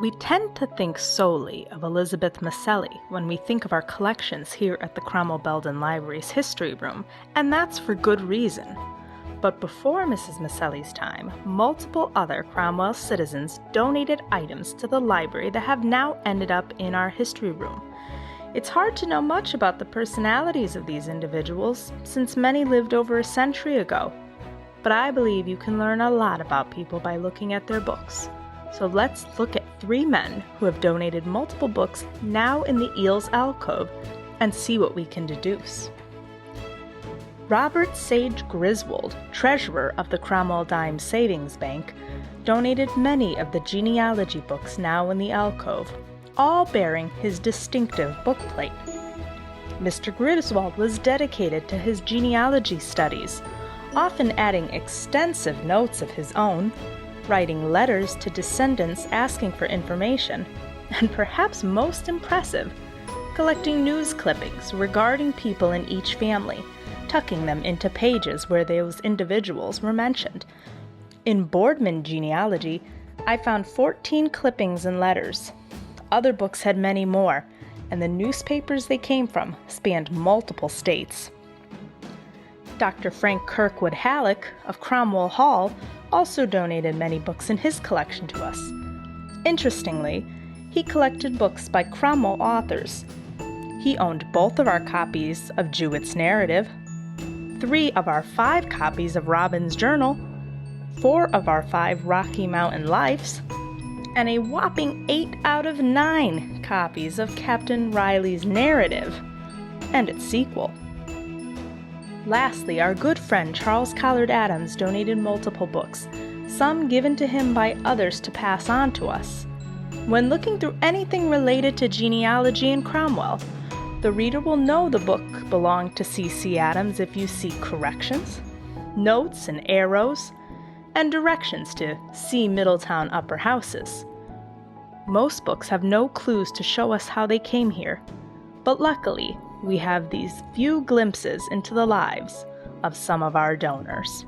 We tend to think solely of Elizabeth Maselli when we think of our collections here at the Cromwell Belden Library's History Room, and that's for good reason. But before Mrs. Maselli's time, multiple other Cromwell citizens donated items to the library that have now ended up in our history room. It's hard to know much about the personalities of these individuals, since many lived over a century ago. But I believe you can learn a lot about people by looking at their books. So let's look at 3 men who have donated multiple books now in the Eels alcove and see what we can deduce. Robert Sage Griswold, treasurer of the Cromwell Dime Savings Bank, donated many of the genealogy books now in the alcove, all bearing his distinctive bookplate. Mr. Griswold was dedicated to his genealogy studies, often adding extensive notes of his own, writing letters to descendants asking for information, and perhaps most impressive, collecting news clippings regarding people in each family, tucking them into pages where those individuals were mentioned. In Boardman genealogy, I found 14 clippings and letters. Other books had many more, and the newspapers they came from spanned multiple states. Dr. Frank Kirkwood Halleck of Cromwell Hall also donated many books in his collection to us. Interestingly, he collected books by Cromwell authors. He owned both of our copies of Jewett's Narrative, 3 of our 5 copies of Robin's Journal, 4 of our 5 Rocky Mountain Lives, and a whopping 8 out of 9 copies of Captain Riley's Narrative and its sequel. Lastly, our good friend Charles Collard Adams donated multiple books, some given to him by others to pass on to us. When looking through anything related to genealogy in Cromwell, the reader will know the book belonged to C.C. Adams if you see corrections, notes and arrows, and directions to see Middletown Upper Houses. Most books have no clues to show us how they came here, but luckily, we have these few glimpses into the lives of some of our donors.